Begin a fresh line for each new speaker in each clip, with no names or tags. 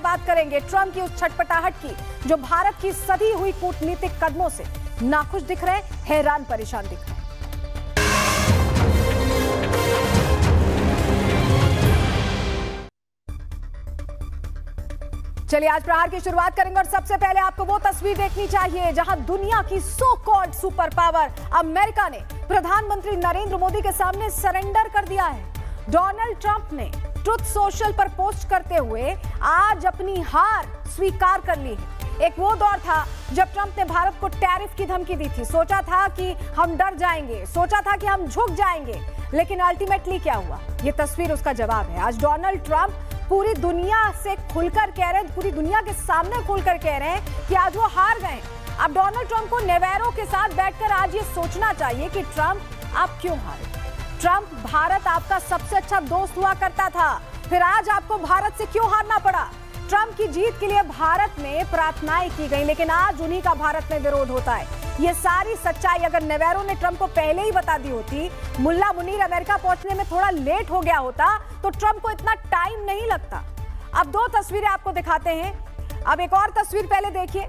बात करेंगे ट्रंप की उस छटपटाहट की जो भारत की सधी हुई कूटनीतिक कदमों से नाखुश दिख रहे, हैरान परेशान दिख रहे। चलिए आज प्रहार की शुरुआत करेंगे और सबसे पहले आपको वो तस्वीर देखनी चाहिए जहां दुनिया की so called super power America ने प्रधानमंत्री नरेंद्र मोदी के सामने सरेंडर कर दिया है। डोनाल्ड ट्रंप ने ट्रुथ सोशल पर पोस्ट करते हुए आज अपनी हार स्वीकार कर ली है। एक वो दौर था जब ट्रंप ने भारत को टैरिफ की धमकी दी थी। सोचा था कि हम डर जाएंगे, सोचा था कि हम झुक जाएंगे, लेकिन अल्टीमेटली क्या हुआ? ये तस्वीर उसका जवाब है। आज डोनाल्ड ट्रंप पूरी दुनिया से खुलकर कह रहे हैं, पूरी दुनिया के सामने खुलकर कह रहे हैं कि आज वो हार गए। अब डोनाल्ड ट्रंप को नेवेरो के साथ बैठकर आज ये सोचना चाहिए कि ट्रंप आप क्यों हारे। ट्रंप, भारत आपका सबसे अच्छा दोस्त हुआ करता था, फिर आज आपको भारत से क्यों हारना पड़ा? ट्रंप की जीत के लिए भारत में प्रार्थनाएं की गई, लेकिन आज उन्हीं का भारत में विरोध होता है। ये सारी सच्चाई अगर नेवेरो ने ट्रंप को पहले ही बता दी होती, मुल्ला मुनीर अमेरिका पहुंचने में थोड़ा लेट हो गया होता, तो ट्रंप को इतना टाइम नहीं लगता। अब दो तस्वीरें आपको दिखाते हैं। अब एक और तस्वीर पहले देखिए।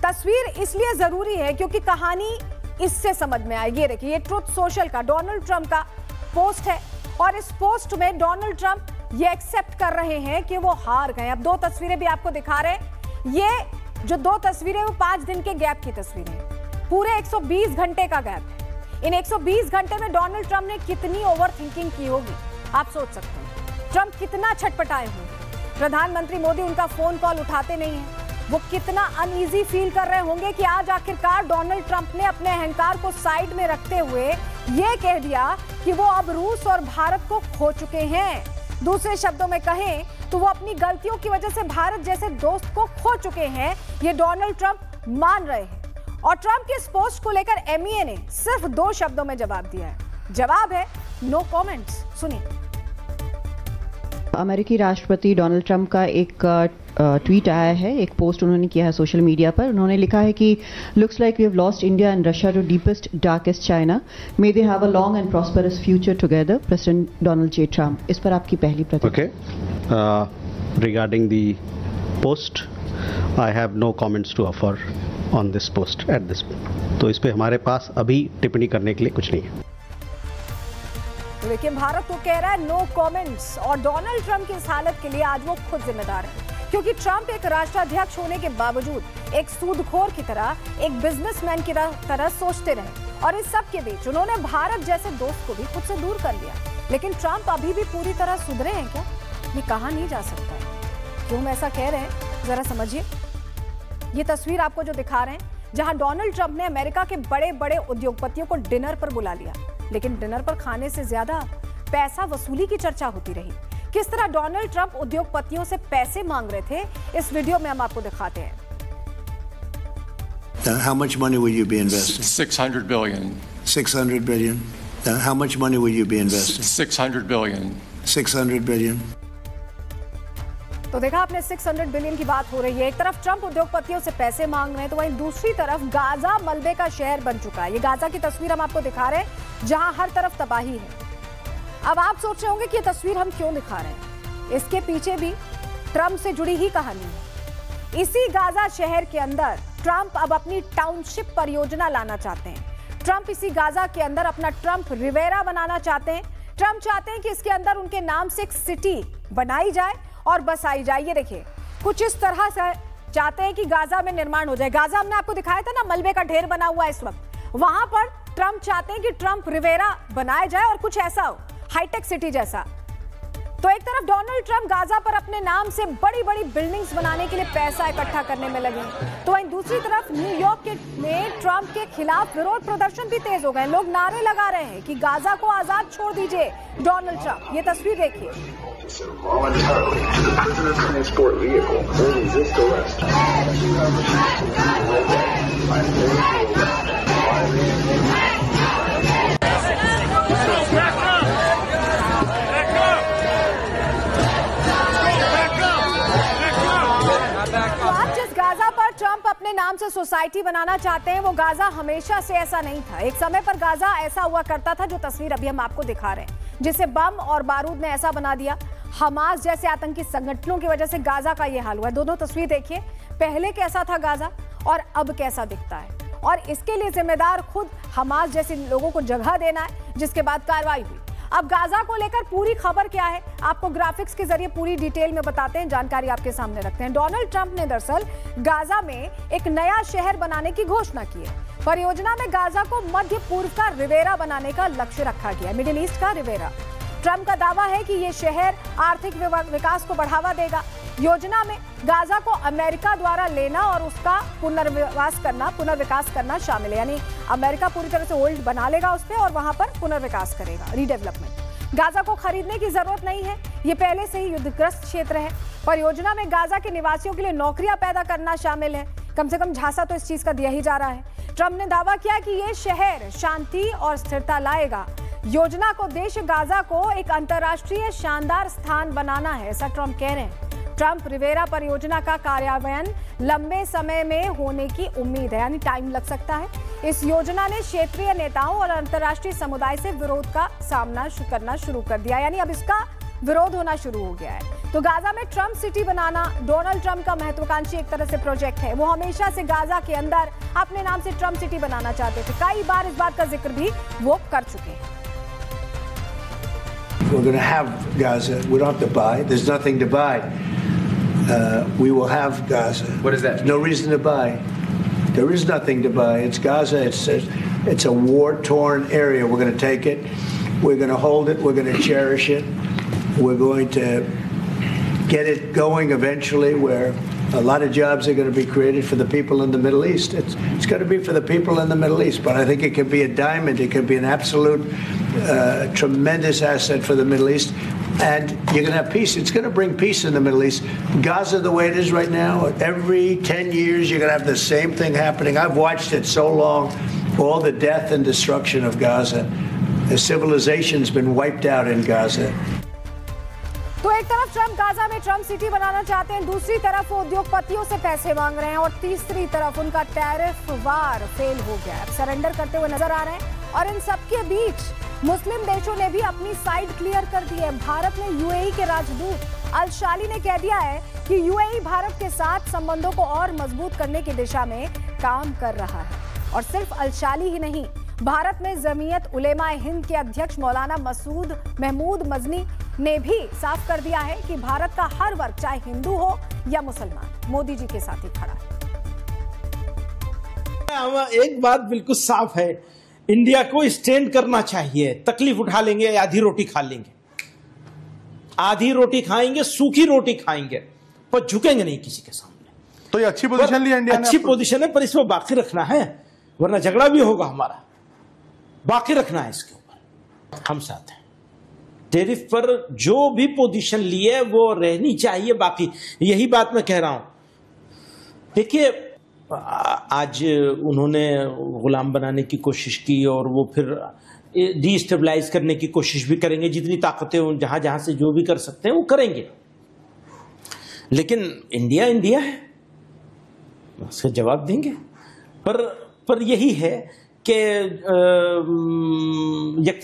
तस्वीर इसलिए जरूरी है क्योंकि कहानी इससे समझ में आएगी। ये देखिए, ये ट्रुथ सोशल का डोनाल्ड ट्रंप का पोस्ट है और इस पोस्ट में डोनाल्ड ट्रंप ये एक्सेप्ट कर रहे हैं कि वो हार गए। अब दो तस्वीरें भी आपको दिखा रहे हैं। ये जो दो तस्वीरें वो 5 दिन के गैप की तस्वीरें हैं, पूरे 120 घंटे का गैप है। इन 120 घंटे में डोनाल्ड ट्रंप ने कितनी ओवर थिंकिंग की होगी आप सोच सकते हैं। ट्रंप कितना छटपटाए होंगे। प्रधानमंत्री मोदी उनका फोन कॉल उठाते नहीं है। वो कितना अनईजी फील कर रहे होंगे कि आज आखिरकार डोनाल्ड ट्रंप ने अपने अहंकार को साइड में रखते हुए ये कह दिया कि वो अब रूस और भारत को खो चुके हैं। दूसरे शब्दों में कहें तो वो अपनी गलतियों की वजह से भारत जैसे दोस्त को खो चुके हैं, ये डोनाल्ड ट्रंप मान रहे हैं। और ट्रंप के इस पोस्ट को लेकर एमईए ने सिर्फ 2 शब्दों में जवाब दिया है। जवाब है नो कमेंट्स। सुनिए।
अमेरिकी राष्ट्रपति डोनाल्ड ट्रंप का एक ट्वीट आया है, एक पोस्ट उन्होंने किया है सोशल मीडिया पर। उन्होंने लिखा है कि looks like we have lost India and Russia to deepest darkest China, may they have a long and prosperous future together, president Donald J Trump. इस पर आपकी पहली प्रतिक्रिया?
Regarding the post, I have no comments to offer on this post at this. तो इस पे हमारे पास अभी टिप्पणी करने के लिए कुछ नहीं है।
लेकिन भारत तो कह रहा है नो कमेंट्स, और डोनाल्ड ट्रंप की इस हालत के लिए आज वो खुद जिम्मेदार है, क्योंकि ट्रंप एक राष्ट्राध्यक्ष होने के बावजूद एक सूदखोर की तरह, एक बिजनेसमैन की तरह सोचते रहे, और इस सब के बीच उन्होंने भारत जैसे दोस्त को भी खुद से दूर कर लिया। लेकिन ट्रंप अभी भी पूरी तरह सुधरे हैं क्या? ये कहा नहीं जा सकता। क्यों हम ऐसा कह रहे हैं, जरा समझिए। ये तस्वीर आपको जो दिखा रहे हैं, जहां डोनाल्ड ट्रंप ने अमेरिका के बड़े बड़े उद्योगपतियों को डिनर पर बुला लिया, लेकिन डिनर पर खाने से ज्यादा पैसा वसूली की चर्चा होती रही। किस तरह डोनाल्ड ट्रंप उद्योगपतियों से पैसे मांग रहे थे, इस वीडियो में हम आपको दिखाते हैं।
How much money will you be investing?
600 billion.
600 billion. How much money will you be investing?
600 billion.
600 billion.
तो देखा आपने, 600 बिलियन की बात हो रही है। एक तरफ ट्रंप उद्योगपतियों से पैसे मांग रहे हैं, तो वहीं दूसरी तरफ गाजा मलबे का शहर बन चुका है। ये गाजा की तस्वीर हम आपको दिखा रहे हैं, जहां हर तरफ तबाही है। अब आप सोच रहे होंगे कि ये तस्वीर हम क्यों दिखा रहे हैं। इसके पीछे भी ट्रंप से जुड़ी ही कहानी है। इसी गाजा शहर के अंदर ट्रंप अब अपनी टाउनशिप परियोजना लाना चाहते हैं। ट्रंप इसी गाजा के अंदर अपना ट्रंप रिवेरा बनाना चाहते हैं। ट्रंप चाहते हैं कि इसके अंदर उनके नाम से एक सिटी बनाई जाए और बसाई जाए। ये देखिए, कुछ इस तरह से चाहते हैं कि गाजा में निर्माण हो जाए। गाजा हमने आपको दिखाया था ना, मलबे का ढेर बना हुआ है इस वक्त। वहां पर ट्रंप चाहते हैं कि ट्रंप रिवेरा बनाया जाए और कुछ ऐसा हो, हाईटेक सिटी जैसा। तो एक तरफ डोनाल्ड ट्रंप गाजा पर अपने नाम से बड़ी बड़ी बिल्डिंग्स बनाने के लिए पैसा इकट्ठा करने में लगे, तो वहीं दूसरी तरफ न्यूयॉर्क में ट्रंप के खिलाफ विरोध प्रदर्शन भी तेज हो गए। लोग नारे लगा रहे हैं कि गाजा को आजाद छोड़ दीजिए डोनाल्ड ट्रंप। ये तस्वीर देखिए। ट्रंप अपने नाम से सोसाइटी बनाना चाहते हैं, वो गाजा हमेशा से ऐसा नहीं था। एक समय पर गाजा ऐसा हुआ करता था जो तस्वीर अभी हम आपको दिखा रहे हैं, जिसे बम और बारूद ने ऐसा बना दिया। हमास जैसे आतंकी संगठनों की वजह से गाजा का यह हाल हुआ है। दोनों तस्वीर देखिए, पहले कैसा था गाजा और अब कैसा दिखता है, और इसके लिए जिम्मेदार खुद हमास जैसे लोगों को जगह देना है, जिसके बाद कार्रवाई हुई। अब गाजा को लेकर पूरी खबर क्या है, आपको ग्राफिक्स के जरिए पूरी डिटेल में बताते हैं, जानकारी आपके सामने रखते हैं। डोनाल्ड ट्रंप ने दरअसल गाजा में एक नया शहर बनाने की घोषणा की है। परियोजना में गाजा को मध्य पूर्व का रिवेरा बनाने का लक्ष्य रखा गया है, मिडिल ईस्ट का रिवेरा। ट्रंप का दावा है कि यह शहर आर्थिक विकास को बढ़ावा देगा। योजना में गाजा को अमेरिका द्वारा लेना और उसका पुनर्विकास करना शामिल है, यानी अमेरिका पूरी तरह से ओल्ड बना लेगा उस पर और वहां पर पुनर्विकास करेगा, रीडेवलपमेंट। गाजा को खरीदने की जरूरत नहीं है, ये पहले से ही युद्धग्रस्त क्षेत्र है। परियोजना में गाजा के निवासियों के लिए नौकरियां पैदा करना शामिल है, कम से कम झांसा तो इस चीज का दिया ही जा रहा है। ट्रंप ने दावा किया कि यह शहर शांति और स्थिरता लाएगा। योजना को उद्देश्य गाजा को एक अंतर्राष्ट्रीय शानदार स्थान बनाना है, ऐसा ट्रंप कह रहे हैं। ट्रंप रिवेरा परियोजना का कार्यान्वयन लंबे समय में होने की उम्मीद है, यानी टाइम लग सकता है। इस योजना ने क्षेत्रीय नेताओं और अंतर्राष्ट्रीय समुदाय से विरोध का सामना करना शुरू कर दिया, यानी अब इसका विरोध होना शुरू हो गया है। तो गाजा में ट्रंप सिटी बनाना डोनाल्ड ट्रंप का महत्वाकांक्षी एक तरह से प्रोजेक्ट है। वो हमेशा से गाजा के अंदर अपने नाम से ट्रंप सिटी बनाना चाहते थे, कई बार इस बात का जिक्र भी वो कर चुके हैं।
We're going to have Gaza. We don't have to buy. There's nothing to buy. We will have Gaza.
What is that?
No reason to buy. There is nothing to buy. It's Gaza. It's a war-torn area. We're going to take it. We're going to hold it. We're going to cherish it. We're going to get it going eventually, where a lot of jobs are going to be created for the people in the Middle East. It's going to be for the people in the Middle East, but I think it can be a diamond. It can be an absolute tremendous asset for the Middle East, and you're going to have peace. It's going to bring peace in the Middle East. Gaza, the way it is right now, every 10 years you're going to have the same thing happening. I've watched it so long, all the death and destruction of Gaza. The civilization's been wiped out in Gaza.
तो एक तरफ Trump Gaza में Trump city बनाना चाहते हैं, दूसरी तरफ वो उद्योगपतियों से पैसे मांग रहे हैं, और तीसरी तरफ उनका टैरिफ वार फेल हो गया है, सबरेंडर करते हुए नजर आ रहे हैं। और इन सबके बीच मुस्लिम देशों ने भी अपनी साइड क्लियर कर दी है। भारत ने यूएई के राजदूत अल-शाली ने कह दिया है कि यूएई भारत के साथ संबंधों को और मजबूत करने की दिशा में काम कर रहा है। और सिर्फ अल-शाली ही नहीं, भारत में जमीयत उलेमा हिंद के अध्यक्ष मौलाना महमूद मजनी ने भी साफ कर दिया है कि भारत का हर वर्ग, चाहे हिंदू हो या मुसलमान, मोदी जी के साथ ही खड़ा है।
एक बात बिल्कुल साफ है, इंडिया को स्टैंड करना चाहिए। तकलीफ उठा लेंगे, आधी रोटी खा लेंगे, आधी रोटी खाएंगे, सूखी रोटी खाएंगे, पर झुकेंगे नहीं किसी के सामने।
तो ये अच्छी पोजीशन ली इंडिया ने,
अच्छी पोजीशन है, पर इसमें बाकी रखना है, वरना झगड़ा भी होगा हमारा। बाकी रखना है इसके ऊपर, हम साथ हैं। टैरिफ पर जो भी पोजीशन ली है वो रहनी चाहिए बाकी, यही बात मैं कह रहा हूं। देखिए, आज उन्होंने गुलाम बनाने की कोशिश की और वो फिर डिस्टेबलाइज करने की कोशिश भी करेंगे, जितनी ताकतें जहां जहां से जो भी कर सकते हैं वो करेंगे। लेकिन इंडिया इंडिया है, उसका जवाब देंगे। पर यही है कि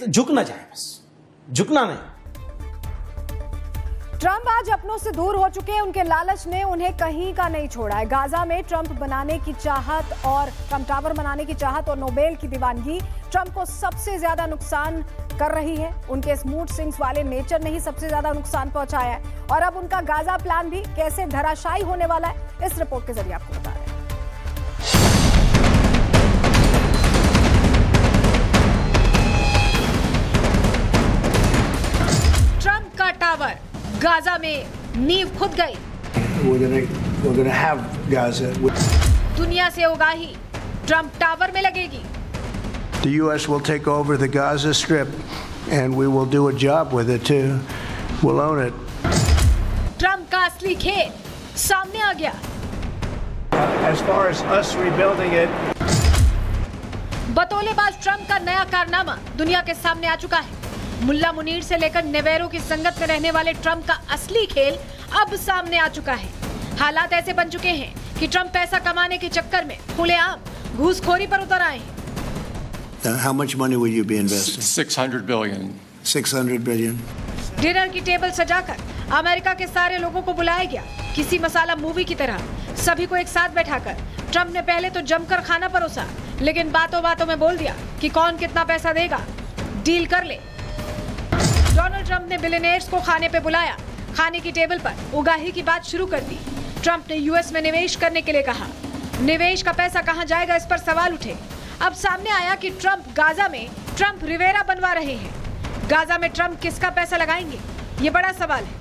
झुकना चाहिए, बस झुकना नहीं।
ट्रंप आज अपनों से दूर हो चुके हैं, उनके लालच ने उन्हें कहीं का नहीं छोड़ा है। गाजा में ट्रंप बनाने की चाहत और ट्रंप टावर बनाने की चाहत और नोबेल की दीवानगी ट्रंप को सबसे ज्यादा नुकसान कर रही है। उनके स्मूथ स्विंग्स वाले नेचर ने ही सबसे ज्यादा नुकसान पहुंचाया है, और अब उनका गाजा प्लान भी कैसे धराशायी होने वाला है, इस रिपोर्ट के जरिए आपको बता रहे हैं। ट्रंप का टावर गाजा में नींव खुद गई।
We're gonna have Gaza.
दुनिया से उगाही ट्रंप टावर में लगेगी।
The U.S. will take over the Gaza Strip, and we will do a job with it too. We'll own it.
Trump का असली खेल सामने आ गया।
As far as us rebuilding it,
बतौलेबाज ट्रंप का नया कारनामा दुनिया के सामने आ चुका है। मुल्ला मुनीर से लेकर नेवेरो की संगत में रहने वाले ट्रंप का असली खेल अब सामने आ चुका है। हालात ऐसे बन चुके हैं कि ट्रंप पैसा कमाने के चक्कर में खुलेआम घूसखोरी पर उतर आए हैं।
how much money will you be investing?
600 billion.
600 billion.
Dinner की टेबल सजाकर अमेरिका के सारे लोगों को बुलाया गया, किसी मसाला मूवी की तरह सभी को एक साथ बैठाकर ट्रंप ने पहले तो जमकर खाना परोसा, लेकिन बातों बातों में बोल दिया कि कौन कितना पैसा देगा, डील कर ले। डोनाल्ड ट्रंप ने बिलियनेयर्स को खाने पे बुलाया, खाने की टेबल पर उगाही की बात शुरू कर दी। ट्रंप ने यूएस में निवेश करने के लिए कहा, निवेश का पैसा कहां जाएगा इस पर सवाल उठे। अब सामने आया कि ट्रंप गाजा में ट्रंप रिवेरा बनवा रहे हैं। गाजा में ट्रंप किसका पैसा लगाएंगे, ये बड़ा सवाल है।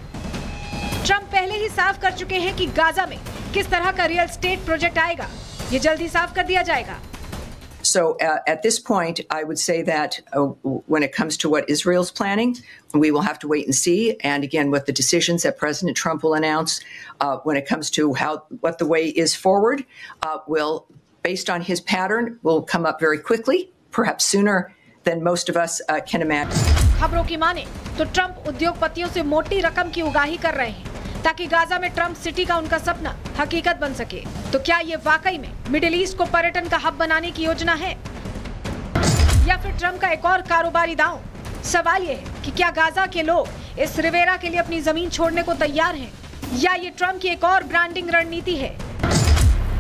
ट्रंप पहले ही साफ कर चुके हैं कि गाजा में किस तरह का रियल एस्टेट प्रोजेक्ट आएगा, ये जल्दी साफ कर दिया जाएगा।
So at this point, I would say that when it comes to what Israel's planning, we will have to wait and see. And again, with the decisions that President Trump will announce, when it comes to what the way is forward, will, based on his pattern, will come up very quickly, perhaps sooner than most of us can imagine.
खबरों की माने तो Trump उद्योगपतियों से मोटी रकम की उगाही कर रहे हैं ताकि गाजा में ट्रंप सिटी का उनका सपना हकीकत बन सके। तो क्या ये वाकई में मिडिल ईस्ट को पर्यटन का हब बनाने की योजना है या फिर ट्रंप का एक और कारोबारी दांव? सवाल ये है कि क्या गाजा के लोग इस रिवेरा के लिए अपनी जमीन छोड़ने को तैयार हैं या ये ट्रंप की एक और ब्रांडिंग रणनीति है?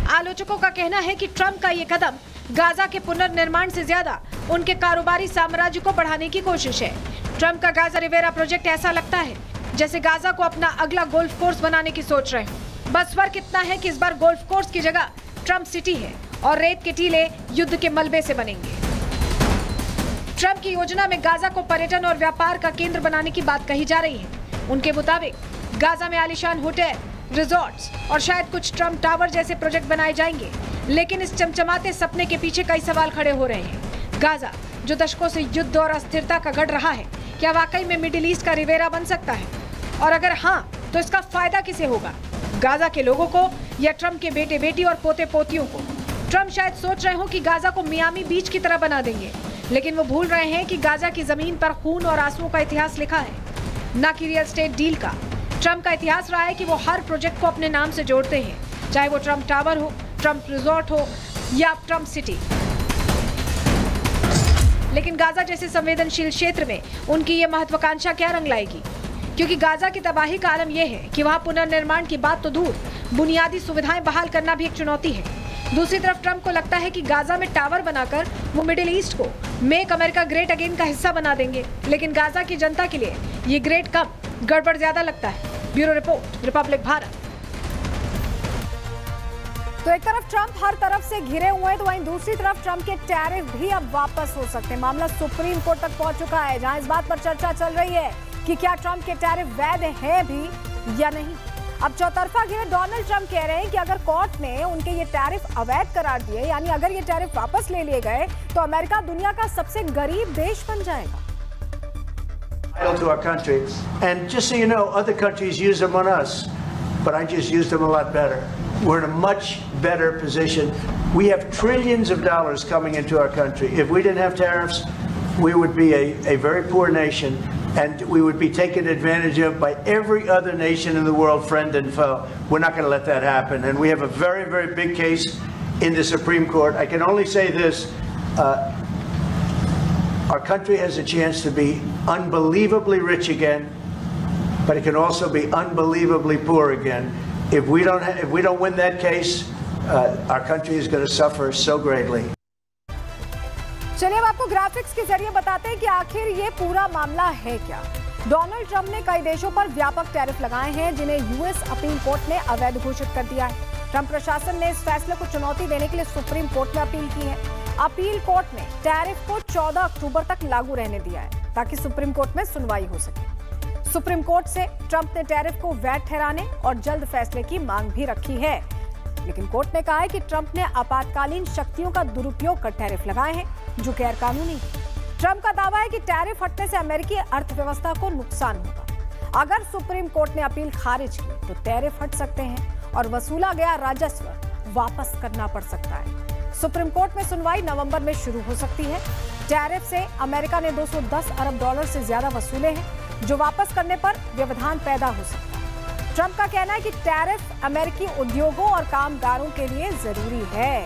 आलोचकों का कहना है कि ट्रंप का ये कदम गाजा के पुनर्निर्माण से ज्यादा उनके कारोबारी साम्राज्य को बढ़ाने की कोशिश है। ट्रंप का गाजा रिवेरा प्रोजेक्ट ऐसा लगता है जैसे गाजा को अपना अगला गोल्फ कोर्स बनाने की सोच रहे हो। बस फर्क इतना है कि इस बार गोल्फ कोर्स की जगह ट्रंप सिटी है और रेत के टीले युद्ध के मलबे से बनेंगे। ट्रंप की योजना में गाजा को पर्यटन और व्यापार का केंद्र बनाने की बात कही जा रही है। उनके मुताबिक गाजा में आलीशान होटल, रिजॉर्ट्स और शायद कुछ ट्रंप टावर जैसे प्रोजेक्ट बनाए जाएंगे। लेकिन इस चमचमाते सपने के पीछे कई सवाल खड़े हो रहे हैं। गाजा जो दशकों से युद्ध और अस्थिरता का गढ़ रहा है, क्या वाकई में मिडिल ईस्ट का रिवेरा बन सकता है? और अगर हाँ, तो इसका फायदा किसे होगा, गाजा के लोगों को या ट्रंप के बेटे बेटी और पोते पोतियों को? ट्रंप शायद सोच रहे हो कि गाजा को मियामी बीच की तरह बना देंगे, लेकिन वो भूल रहे हैं कि गाजा की जमीन पर खून और आंसुओं का इतिहास लिखा है, न कि रियल एस्टेट डील का। ट्रंप का इतिहास रहा है कि वो हर प्रोजेक्ट को अपने नाम से जोड़ते हैं, चाहे वो ट्रंप टावर हो, ट्रंप रिजॉर्ट हो या ट्रंप सिटी। लेकिन गाजा जैसे संवेदनशील क्षेत्र में उनकी ये महत्वाकांक्षा क्या रंग लाएगी? क्योंकि गाजा की तबाही का आलम यह है कि वहां पुनर्निर्माण की बात तो दूर, बुनियादी सुविधाएं बहाल करना भी एक चुनौती है। दूसरी तरफ ट्रंप को लगता है कि गाजा में टावर बनाकर वो मिडिल ईस्ट को मेक अमेरिका ग्रेट अगेन का हिस्सा बना देंगे। लेकिन गाजा की जनता के लिए ये ग्रेट कम, गड़बड़ ज्यादा लगता है। Bureau report, Republic Bharat. तो एक तरफ ट्रंप हर तरफ से घिरे हुए हैं, तो वहीं दूसरी तरफ ट्रंप के टैरिफ भी अब वापस हो सकते हैं। मामला सुप्रीम कोर्ट तक पहुंच चुका है, जहां इस बात पर चर्चा चल रही है कि क्या ट्रंप के टैरिफ वैध हैं भी या नहीं। अब चौतरफा घिरे डोनाल्ड ट्रंप कह रहे हैं कि अगर कोर्ट ने उनके ये टैरिफ अवैध करार दिए, यानी अगर ये टैरिफ वापस ले लिए गए, तो अमेरिका दुनिया का सबसे गरीब देश बन जाएगा।
To our country, and just so you know, other countries use them on us, but I just used them a lot better. We're in a much better position. We have trillions of dollars coming into our country. If we didn't have tariffs, we would be a very poor nation, and we would be taken advantage of by every other nation in the world, friend and foe. We're not going to let that happen, and we have a very, very big case in the Supreme Court. I can only say this. Our country has a chance to be unbelievably rich again, but it can also be unbelievably poor again. If we don't win that case, our country is going to suffer so greatly.
चलिए अब आपको graphics के जरिए बताते हैं कि आखिर ये पूरा मामला है क्या। डोनाल्ड ट्रंप ने कई देशों पर व्यापक टैरिफ लगाए हैं, जिन्हें यूएस अपील कोर्ट ने अवैध घोषित कर दिया है। ट्रंप प्रशासन ने इस फैसले को चुनौती देने के लिए सुप्रीम कोर्ट में अपील की है। अपील कोर्ट ने टैरिफ को 14 अक्टूबर तक लागू रहने दिया है, ताकि सुप्रीम कोर्ट में सुनवाई हो सके। सुप्रीम कोर्ट से ट्रंप ने टैरिफ को वैध ठहराने और जल्द फैसले की मांग भी रखी है, लेकिन कोर्ट ने कहा है कि ट्रंप ने आपातकालीन शक्तियों का दुरुपयोग कर टैरिफ लगाए हैं, जो गैर कानूनी। ट्रंप का दावा है कि टैरिफ हटने से अमेरिकी अर्थव्यवस्था को नुकसान होगा। अगर सुप्रीम कोर्ट ने अपील खारिज की तो टैरिफ हट सकते हैं और वसूला गया राजस्व वापस करना पड़ सकता है। सुप्रीम कोर्ट में सुनवाई नवंबर में शुरू हो सकती है। टैरिफ से अमेरिका ने 210 अरब डॉलर से ज्यादा वसूले हैं, जो वापस करने पर व्यवधान पैदा हो सकता है। ट्रंप का कहना है कि टैरिफ अमेरिकी उद्योगों और कामगारों के लिए जरूरी है।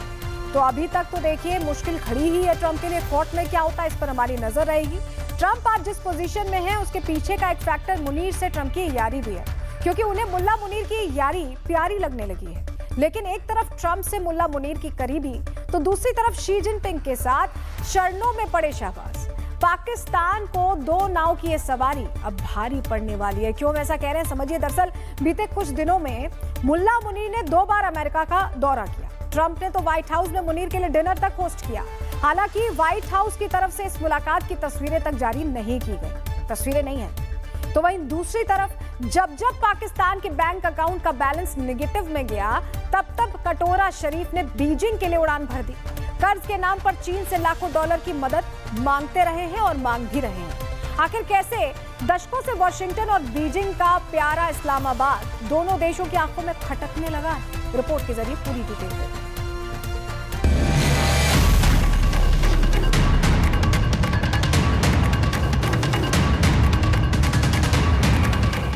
तो अभी तक तो देखिए मुश्किल खड़ी ही है ट्रंप के लिए। कोर्ट में क्या होता है इस पर हमारी नजर रहेगी। ट्रंप आज जिस पोजीशन में है उसके पीछे का एक फैक्टर मुनीर से ट्रंप की यारी भी है, क्योंकि उन्हें मुल्ला मुनीर की यारी प्यारी लगने लगी है। लेकिन एक तरफ ट्रंप से मुल्ला मुनीर की करीबी, तो दूसरी तरफ शी जिनपिंग के साथ शरणों में पड़े शहबाज। पाकिस्तान को दो नाव की ये सवारी अब भारी पड़ने वाली है। क्यों मैं ऐसा कह रहे हैं समझिए। दरअसल बीते कुछ दिनों में मुल्ला मुनीर ने 2 बार अमेरिका का दौरा किया। ट्रंप ने तो व्हाइट हाउस में मुनीर के लिए डिनर तक होस्ट किया। हालांकि व्हाइट हाउस की तरफ से इस मुलाकात की तस्वीरें तक जारी नहीं की गई, तस्वीरें नहीं है। तो वहीं दूसरी तरफ जब जब पाकिस्तान के बैंक अकाउंट का बैलेंस नेगेटिव में गया, तब कटोरा शरीफ ने बीजिंग के लिए उड़ान भर दी। कर्ज के नाम पर चीन से लाखों डॉलर की मदद मांगते रहे हैं और मांग भी रहे हैं। आखिर कैसे दशकों से वॉशिंगटन और बीजिंग का प्यारा इस्लामाबाद दोनों देशों की आंखों में खटकने लगा है? रिपोर्ट के जरिए पूरी डिटेल दें।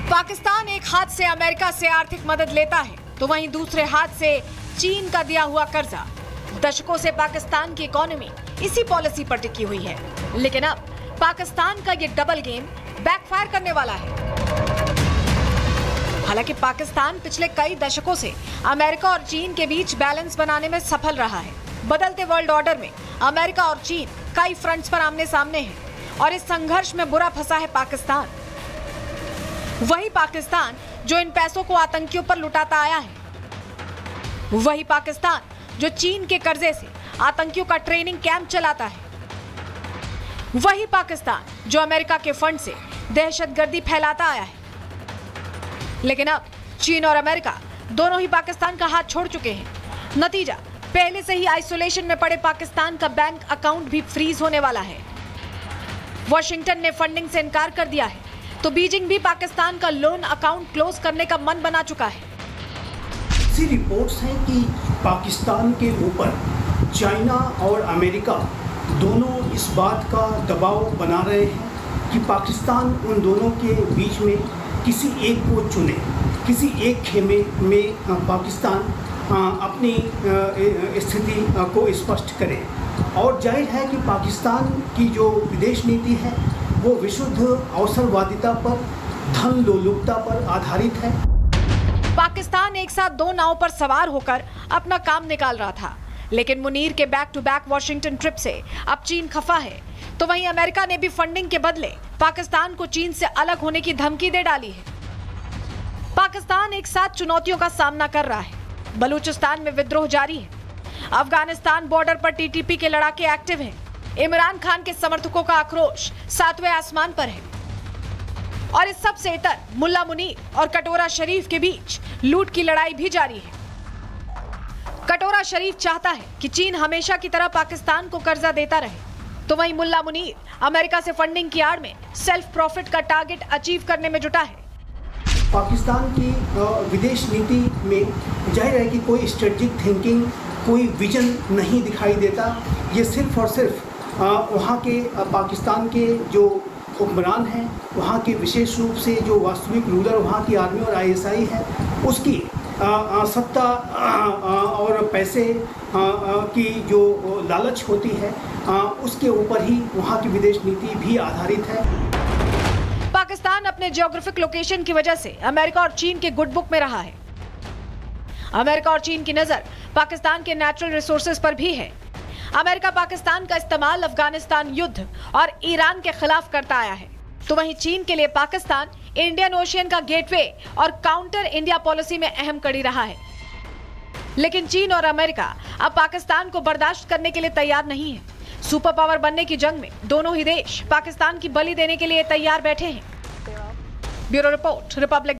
पाकिस्तान एक हाथ से अमेरिका से आर्थिक मदद लेता है, तो वहीं दूसरे हाथ से चीन का दिया हुआ कर्जा। दशकों से पाकिस्तान की इकोनॉमी इसी पॉलिसी पर टिकी हुई है, लेकिन अब पाकिस्तान का ये डबल गेम बैकफायर करने वाला है। हालांकि पाकिस्तान पिछले कई दशकों से अमेरिका और चीन के बीच बैलेंस बनाने में सफल रहा है। बदलते वर्ल्ड ऑर्डर में अमेरिका और चीन कई फ्रंट्स पर आमने सामने हैं और इस संघर्ष में बुरा फंसा है पाकिस्तान। वही पाकिस्तान जो इन पैसों को आतंकियों पर लुटाता आया है, वही पाकिस्तान जो चीन के कर्जे से आतंकियों का ट्रेनिंग कैंप चलाता है, वही पाकिस्तान जो अमेरिका के फंड से दहशतगर्दी फैलाता आया है। लेकिन अब चीन और अमेरिका दोनों ही पाकिस्तान का हाथ छोड़ चुके हैं। नतीजा, पहले से ही आइसोलेशन में पड़े पाकिस्तान का बैंक अकाउंट भी फ्रीज होने वाला है। वॉशिंगटन ने फंडिंग से इनकार कर दिया है, तो बीजिंग भी पाकिस्तान का लोन अकाउंट क्लोज करने का मन बना चुका है।
ऐसी रिपोर्ट्स हैं कि पाकिस्तान के ऊपर चाइना और अमेरिका दोनों इस बात का दबाव बना रहे हैं कि पाकिस्तान उन दोनों के बीच में किसी एक को चुने, किसी एक खेमे में पाकिस्तान अपनी स्थिति को स्पष्ट करे। और जाहिर है कि पाकिस्तान की जो विदेश नीति है वो विशुद्ध अवसरवादिता पर, धन लोलुपता पर आधारित है।
पाकिस्तान एक साथ 2 नाव पर सवार होकर अपना काम निकाल रहा था, लेकिन मुनीर के back to back Washington trip से अब चीन खफा है। तो वहीं अमेरिका ने भी फंडिंग के बदले पाकिस्तान को चीन से अलग होने की धमकी दे डाली है। पाकिस्तान एक साथ चुनौतियों का सामना कर रहा है। बलूचिस्तान में विद्रोह जारी है, अफगानिस्तान बॉर्डर पर टीटीपी के लड़ाके एक्टिव हैं, इमरान खान के समर्थकों का आक्रोश 7वें आसमान पर है, और इस सब से इतर मुल्ला मुनीर और कटोरा शरीफ के बीच लूट की लड़ाई भी जारी है। कटोरा शरीफ चाहता है कि चीन हमेशा की तरह पाकिस्तान को कर्जा देता रहे, तो वहीं मुल्ला मुनीर अमेरिका से फंडिंग की आड़ में सेल्फ प्रॉफिट का टारगेट अचीव करने में जुटा है।
पाकिस्तान की विदेश नीति में जाहिर है कि कोई स्ट्रेटेजिक थिंकिंग, कोई विजन नहीं दिखाई देता। ये सिर्फ और सिर्फ वहाँ के पाकिस्तान के जो हुक्मरान हैं, वहाँ के विशेष रूप से जो वास्तविक रूलर वहाँ की आर्मी और ISI है, उसकी सत्ता और पैसे की जो लालच होती है, उसके ऊपर ही वहाँ की विदेश नीति भी आधारित है।
पाकिस्तान अपने जियोग्राफिक लोकेशन की वजह से अमेरिका और चीन के गुड बुक में रहा है। अमेरिका और चीन की नजर पाकिस्तान के नेचुरल रिसोर्सेज पर भी है। अमेरिका पाकिस्तान का इस्तेमाल अफगानिस्तान युद्ध और ईरान के खिलाफ करता आया है, तो वहीं चीन के लिए पाकिस्तान इंडियन ओशियन का गेटवे और काउंटर इंडिया पॉलिसी में अहम कड़ी रहा है। लेकिन चीन और अमेरिका अब पाकिस्तान को बर्दाश्त करने के लिए तैयार नहीं है। सुपर पावर बनने की जंग में दोनों ही देश पाकिस्तान की बलि देने के लिए तैयार बैठे हैं। Bureau report, Republic.